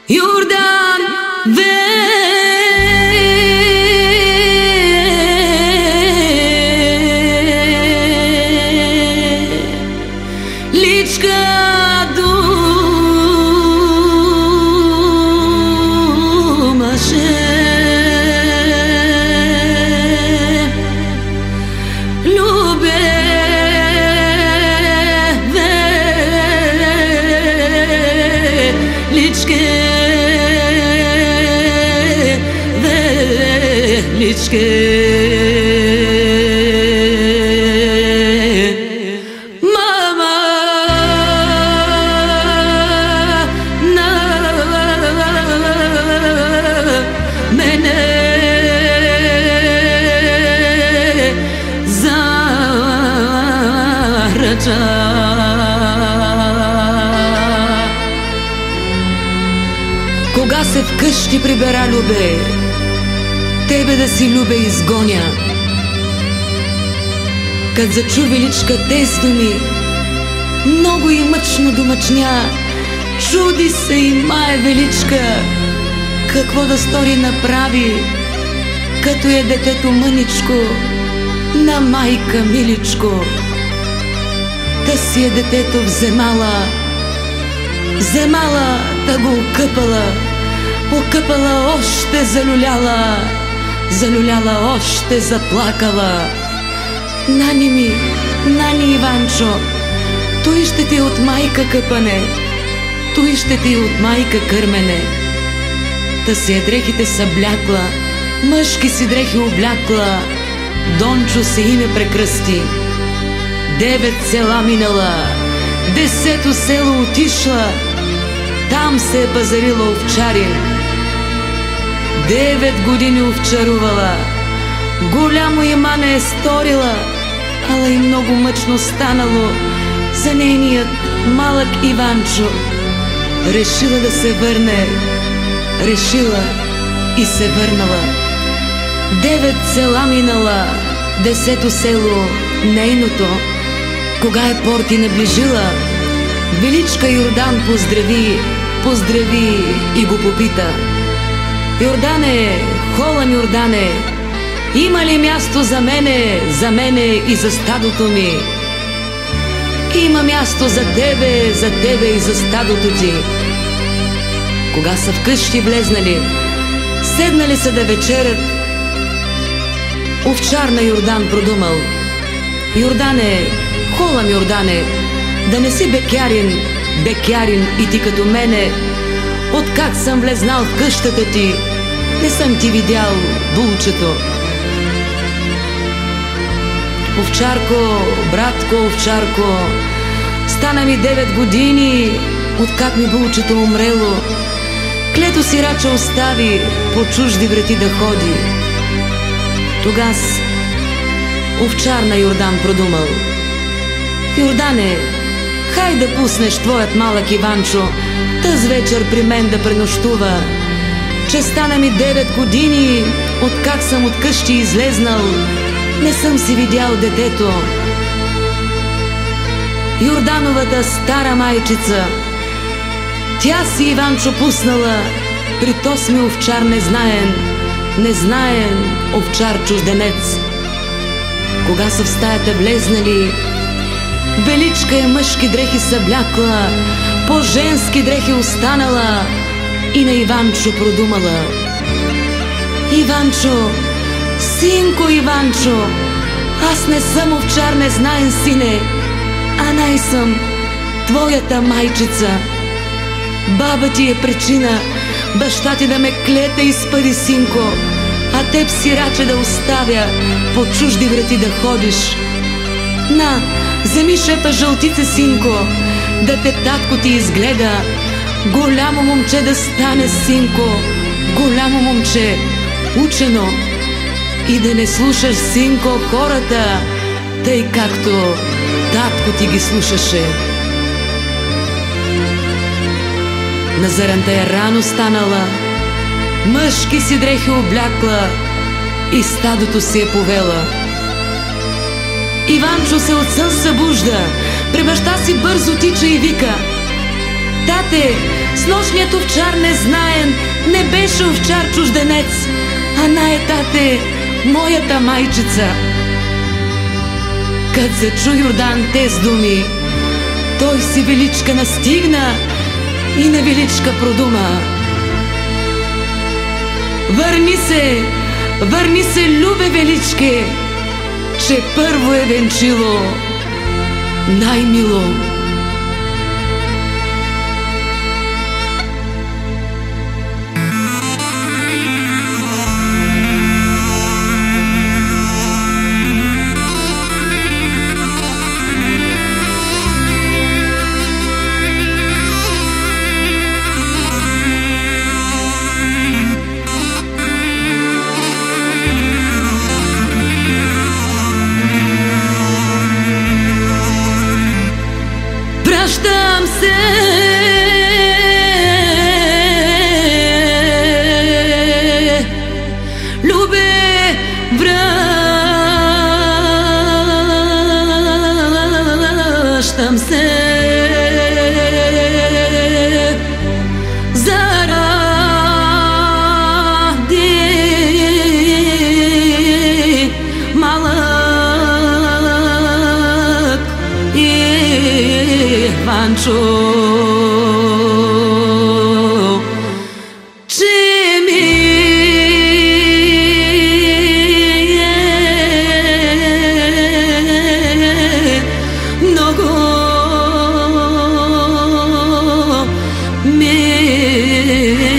Йордан, величка думаше, любе величке, величке. Мама на мене заръча. Кога се вкъщи прибера, любе, тебе да си, любе, изгоня. Кад зачу величка тез думи, много и мъчно домъчня, чуди се и мае величка, какво да стори направи, като е детето мъничко на майка миличко. Та си е детето вземала, вземала да го окъпала, окъпала още залюляла, залюляла още заплакала. Нани ми, нани Иванчо, той ще ти от майка къпане, той ще ти от майка кърмене. Та си е дрехите съблякла, мъжки си дрехи облякла, Дончо се име прекръсти. 9 села минала, 10-то село отишла, там се е пазарила овчарин. 9 години овчарувала, голямо имане е сторила, ала и много мъчно станало за нейният малък Иванчо. Решила да се върне, решила и се върнала. 9 села минала, 10-то село нейното. Кога е порти наближила, величка Йордан поздрави, поздрави и го попита: Йордане, холам Йордане, има ли място за мене и за стадото ми? Има място за тебе и за стадото ти. Кога са вкъщи влезнали, седнали са да вечерят, овчар на Йордан продумал: Йордане, холам Йордане, да не си бекярин, бекярин и ти като мене. Откак съм влезнал в къщата ти, не съм ти видял булчето. Овчарко, братко, овчарко, стана ми 9 години, откак ми булчето умрело. Клето си рача остави, по чужди врати да ходи. Тогас овчар на Йордан продумал: Йордане, хай да пуснеш твоят малък Иванчо тъз вечер при мен да пренощува, че стана ми 9 години, откак съм от къщи излезнал, не съм си видял детето. Йордановата стара майчица, тя си Иванчо пуснала при тосми овчар незнаен, незнаен овчар чужденец. Кога са в стаята влезнали, величка е мъжки дрехи съблякла, по женски дрехи останала и на Иванчо продумала: Иванчо, синко Иванчо, аз не съм овчар незнаен, сине, а най съм твоята майчица. Баба ти е причина баща ти да ме клете и спъди, синко, а теб сираче да оставя по чужди врати да ходиш. На, вземи шепа жълтица, синко, да те татко ти изгледа. Голямо момче да стане, синко, голямо момче, учено. И да не слушаш, синко, хората, тъй както татко ти ги слушаше. На заранта е рано станала, мъжки си дрехи облякла и стадото си е повела. Иванчо се от сън събужда, при баща си бързо тича и вика: тате, с нощният овчар незнаен не беше овчар чужденец, а най тате, моята майчица. Кът се чу Йордан тез думи, той си величка настигна и на величка продума: върни се, любе величке, че първо е венчило най-мило. Връщам се, любе, връщам се, заради малък Иванчо, че ми е много миличък.